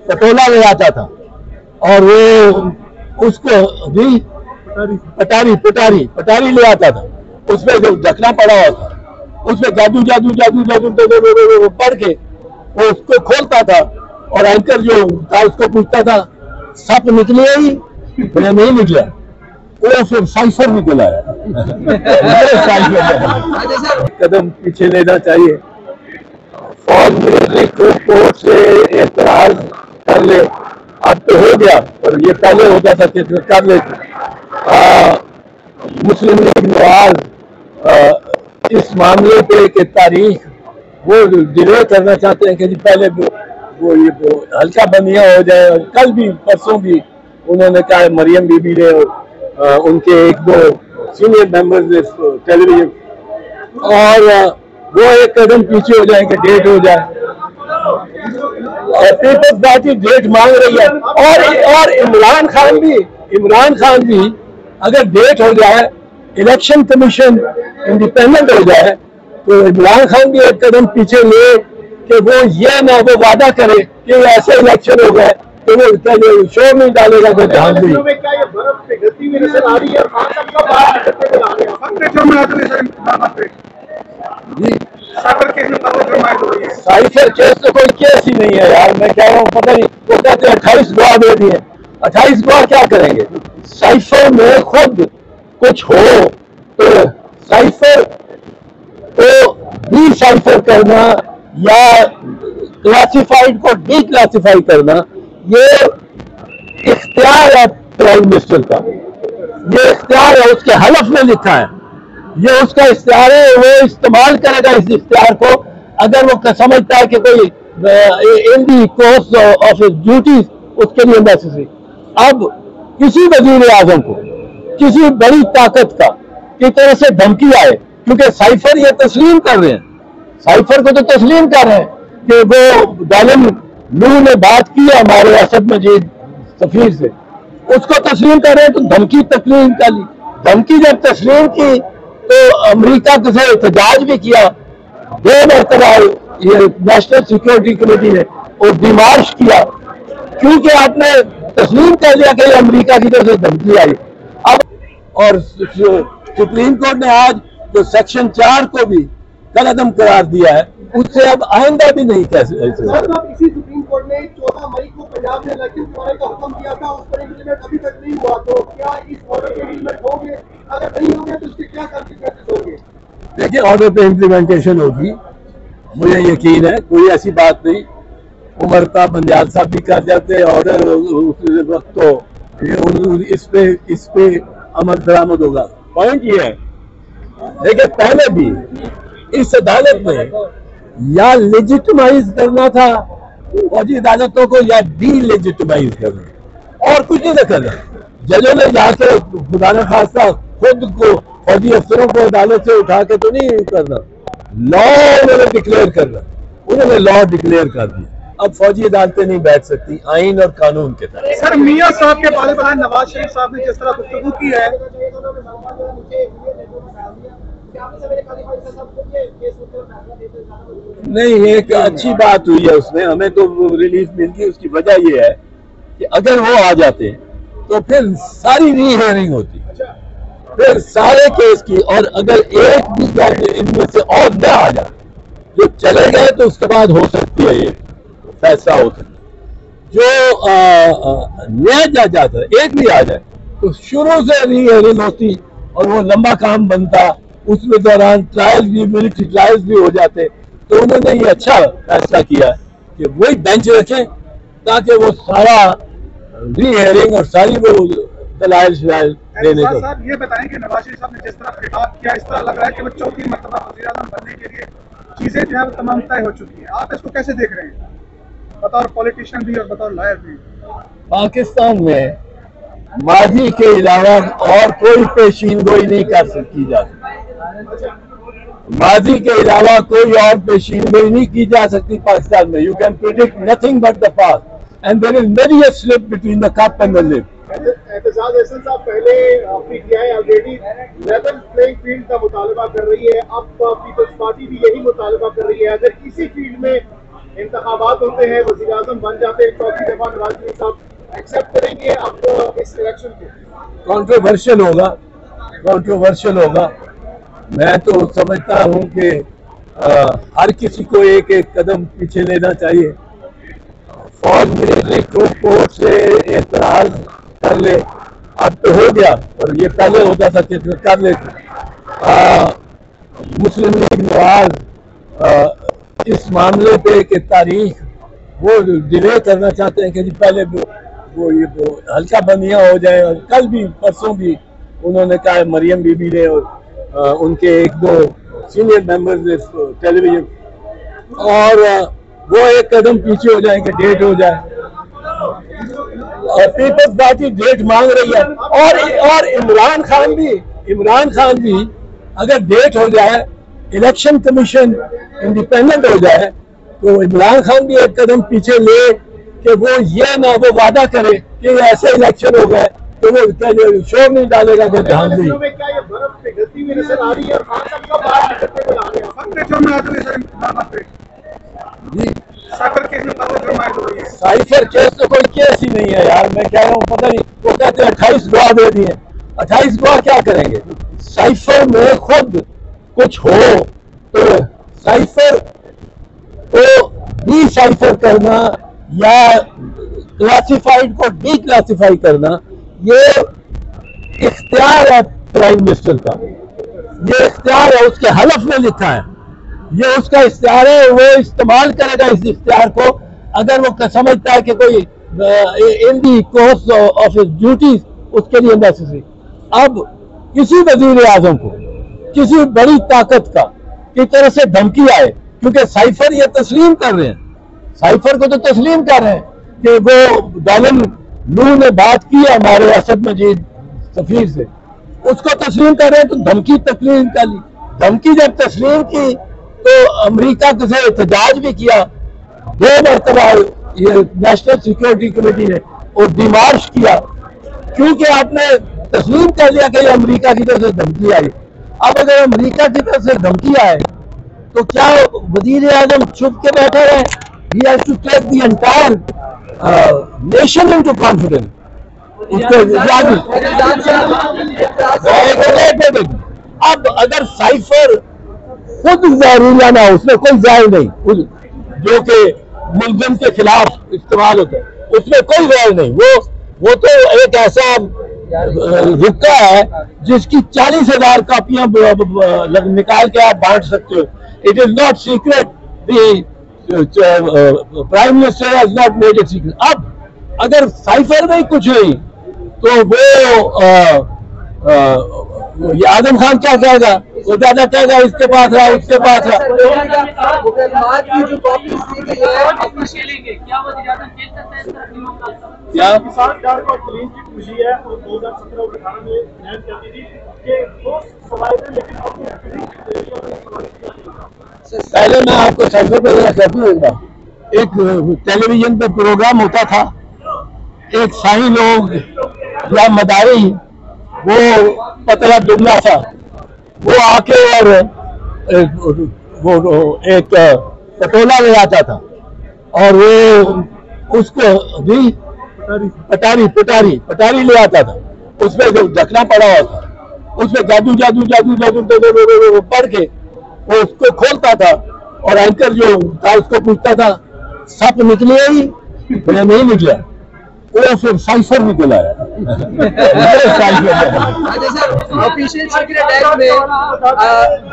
पटोला ले आता था और वो उसको भी पटारी ले आता था, उसमें जो ढकना पड़ा हुआ था उसमें जादू जादू जादू जादू पढ़ के वो उसको खोलता था और एंकर जो था उसको पूछता था सप निकले ही, मैं नहीं निकला, वो फिर साइफर निकला है। कदम पीछे लेना चाहिए, फौज म्यूजिक को कोर्ट से एतराज कर ले, अब तो हो गया और ये पहले होता था कि कर लेते। मुस्लिम लीग नवाज इस मामले पे की तारीख वो डिले करना चाहते हैं कि जी पहले वो ये हल्का बंदियां हो जाए। और कल भी परसों भी उन्होंने कहा, मरियम बीबी ने उनके एक दो सीनियर मेंबर्स ने टेलीविजन, और वो एक कदम पीछे हो जाए कि डेट हो जाए, और पीपल्स पार्टी डेट मांग रही है। और इमरान खान भी अगर डेट हो जाए, इलेक्शन कमीशन इंडिपेंडेंट हो जाए, तो इमरान खान भी एक कदम पीछे ले कि वो ये ना वो वादा करे कि ऐसे इलेक्शन हो गए तो वो शोर नहीं डालेगा कोई ध्यान नहीं। साइफर केस तो कोई केस ही नहीं है यार, मैं कह रहा हूँ, पता नहीं वो कहते हैं 28 गवाह दे दिए, 28 गवाह क्या करेंगे? साइफर में खुद कुछ हो तो साइफर को डिसाइफर करना या क्लासिफाइड को डिक्लासिफाई करना, ये इख्तियार है प्राइम मिनिस्टर का, ये इख्तियार है, उसके हलफ में लिखा है, ये उसका इख्तियार है, वो इस्तेमाल करेगा इस इख्तियार को अगर वो समझता है कि कोई in the course of his duties उसके लिए नेसेसरी। अब किसी वजीर आजम को किसी बड़ी ताकत का की तरह से धमकी आए, क्योंकि साइफर ये तस्लीम कर रहे हैं, साइफर को तो तस्लीम कर रहे हैं कि वो जालिम नूह ने बात की है हमारे असद मजीद सफीर से, उसको तस्लीम कर रहे हैं, तो धमकी तस्लीम कर ली। धमकी जब तस्लीम की तो अमेरिका से एहतजाज भी किया, 2 मरतबा ये नेशनल सिक्योरिटी कमेटी ने और डिमार्श किया, क्योंकि आपने तस्लीम कर लिया कि अमेरिका की तरफ से धमकी आई। अब और सुप्रीम कोर्ट ने आज जो सेक्शन 4 को भी कलअदम करार दिया है, उससे अब आइंदा भी नहीं कह सकते। इसी सुप्रीम कोर्ट ने 14 मई को पंजाब में इलेक्शन कराने का हुक्म दिया था, उस पर इम्प्लीमेंट अभी तक नहीं हुआ, तो क्या इस ऑर्डर के इम्प्लीमेंट होंगे? अगर नहीं होंगे तो उसके क्या कॉन्सिक्वेंसेस होंगे? देखिए, ऑर्डर पे इम्प्लीमेंटेशन होगी, मुझे यकीन है, कोई ऐसी बात नहीं। उमर का बंजाल साहब भी कर जाते हैं ऑर्डर उस वक्त, तो इस पे अमल दरामद होगा। पॉइंट ये है, देखिए पहले भी इस अदालत में या लेजिटिमाइज करना था फौजी अदालतों को या डीलेजिटिमाइज करना, और कुछ नहीं करना। जजों ने जाके खुदा न खास्ता खुद को फौजी अफसरों को अदालत से उठा के तो नहीं करना, लॉ उन्होंने डिक्लेयर करना, उन्होंने लॉ डिक्लेयर कर दिया। अब फौजी अदालतें नहीं बैठ सकती आइन और कानून के तहत। सर, मियां साहब के बारे में नवाज शरीफ साहब ने जिस तरह गुफ्तगू की है, नहीं, एक अच्छी बात हुई है उसमें, हमें तो रिलीफ मिल गई। उसकी वजह ये है कि अगर वो आ जाते तो फिर सारी री हियरिंग होती, फिर सारे केस की, और अगर एक भी इनमें से और न आ जाए जो चले गए तो उसके बाद हो सकती है ये फैसला हो सकता है। जो नया जज आता है, एक भी आ जाए तो शुरू से री हियरिंग होती और वो लंबा काम बनता, उसमें दौरान ट्रायल्स भी, मिलिट्री ट्रायल्स भी हो जाते। तो उन्होंने ये अच्छा फैसला किया कि वही बेंच रखें ताकि वो सारा री हियरिंग और सारी वो दलाइल देने को। साहब ये बताएं कि नवाज शरीफ साहब ने जिस तरह खिताब किया, इस तरह लग रहा है कि वो चौथी मर्तबा वज़ीर-ए-आज़म बनने के लिए चीजें जो है वो तमाम तय हो चुकी है। आप इसको कैसे देख रहे हैं, बतौर पॉलिटिशियन भी और बतौर लॉयर भी? पाकिस्तान में माजी के अलावा और कोई पेशीन गोई नहीं कर सकती जा सकती, माजी के अलावा कोई और पेशीन गोई नहीं की जा सकती पाकिस्तान में। You can predict nothing but the past and there is many a slip between the cup and the lip. एहतजाज अहसन साहब, पहले PTI already level playing field का मुतालबा कर रही है, अब पीपल्स पार्टी भी यही मुतालबा कर रही है। अगर किसी फील्ड में انتخابات ہوتے ہیں, وزیر اعظم بن جاتے ہیں چوتھی دفعہ, نواز شریف صاحب ایکسیپٹ کریں گے آپ کو اس الیکشن کو؟ کنٹروورشل ہوگا. میں تو سمجھتا ہوں کہ ہر کسی کو ایک ایک قدم پیچھے لینا چاہیے. فوج ملٹری کورٹ سے اعتراض کر لے, اب تو ہو گیا, اور یہ پہلے ہوتا تھا کہ کر لیتے. مسلم لیگ نواز اس معاملے پہ کہ تاریخ وہ ڈیلے کرنا چاہتے ہیں کہ جی پہلے وہ یہ ہلکا بندیاں ہو جائیں. اور کل بھی پرسوں بھی انہوں نے کہا, مریم بی بی نے اور ان کے ایک دو سینئر ممبرز ٹیلی ویژن, اور وہ ایک قدم پیچھے ہو جائیں کہ ڈیٹ ہو جائے. اور پیپلز پارٹی ڈیٹ مانگ رہی ہے, اور عمران خان بھی اگر ڈیٹ ہو جائے, الیکشن کمیشن انڈیپینڈنٹ ہو جائے, تو عمران خان بھی ایک قدم پیچھے لے کہ وہ یہ نہ وہ وعدہ کرے کہ ایسے الیکشن ہو گئے تو وہ شور نہیں ڈالے گا کہ دھیان دیں. جی سائفر کیس تو کوئی کیس ہی نہیں ہے یار, میں کہہ رہا ہوں پتہ نہیں, وہ کہتے ہیں 28 گواہ دے دیے. 28 گواہ کیا کریں گے؟ سائفر میں خود کچھ ہو تو سائفر کو ڈی سائفر کرنا یا کلاسیفائڈ کو ڈی کلاسیفائی کرنا, یہ اختیار ہے پرائم منسٹر کا. یہ اختیار ہے, اس کے حلف میں لکھا ہے, یہ اس کا اختیار ہے, وہ استعمال کرے گا اس اختیار کو اگر وہ سمجھتا ہے کہ کوئی in the course of his duties اس کے لیے نیسیسری. اب کسی وزیر اعظم کو کسی بڑی طاقت کی طرف سے دھمکی آئے, کیونکہ سائفر یہ تسلیم کر رہے ہیں, سائفر کو تو تسلیم کر رہے ہیں کہ وہ دالن نور نے بات کی ہے ہمارے اسد مجید سفیر سے, اس کو تسلیم کر رہے ہیں, تو دھمکی تسلیم کر لی. دھمکی جب تسلیم کی تو امریکہ سے احتجاج بھی کیا 2 مرتبہ یہ نیشنل سیکورٹی کمیٹی نے, اور ڈیمارش کیا, کیونکہ آپ نے تسلیم کر لیا کہ یہ امریکہ کی طرف سے دھمکی آئی. اب اگر امریکہ کی طرف سے دھمکی آئے تو کیا وزیر اعظم چھپ کے بیٹھے رہے؟ He has to take the entire nation into confidence. اب اگر سائفر خود زہریلا نہ ہو, اس میں کوئی زہر نہیں جو کہ ملزم کے خلاف استعمال ہوتا ہے, اس میں کوئی زہر نہیں, وہ تو ایک ایسا رکا ہے جس کی 40,000 کاپیاں نکال کے آپ بانٹ سکتے ہو. It is not secret. The Prime Minister has not made it secret. اب اگر سائفر میں کچھ نہیں تو وہ اعظم خان کیا کہے گا؟ وہ زیادہ کہے گا اس کے پاس رہا, اس کے پاس رہا. کیا پہلے میں آپ کو سائفر پہ ذرا کہتا ہوں, ایک ٹیلی ویژن پہ پروگرام ہوتا تھا, ایک شاہی لوگ یا مداری, وہ پتلا دبلا تھا, وہ آ کے اور وہ ایک پٹولا لے آتا تھا, اور وہ اس کو بھی پٹاری لے آتا تھا, اس پہ جو ڈھکنا پڑا ہوا تھا, اس پہ جادو جادو جادو جادو پڑھ کے وہ اس کو کھولتا تھا, اور اینکر جو تھا اس کو پوچھتا تھا سپ نکلے ہی یا نہیں نکلا, وہ پھر سائفر نکل آیا. آفیشیل سیکرٹ ایکٹ میں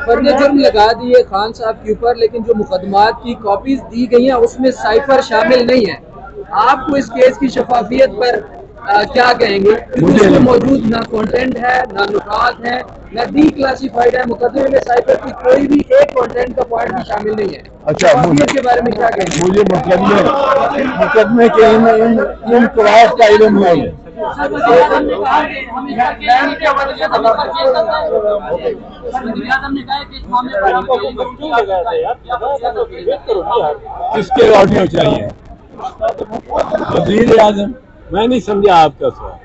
فرد جرم لگا دیے خان صاحب کے اوپر, لیکن جو مقدمات کی کاپیز دی گئی ہیں اس میں سائفر شامل نہیں ہے. آپ کو اس کیس کی شفافیت پر کیا کہیں گے؟ اس میں موجود نہ کانٹینٹ ہے, نہ نکات ہے, نہ ڈی کلاسیفائڈ ہے. مقدمے میں سائفر کی کوئی بھی ایک کانٹینٹ کا پوائنٹ بھی شامل نہیں ہے. اچھا, شفافیت کے بارے میں کیا کہیں گے؟ مجھے مقدمے کے ان قواعد کا علم نہیں ہے. کس کے آڈیو چاہیے؟ وزیر اعظم, میں نہیں سمجھا آپ کا سوال.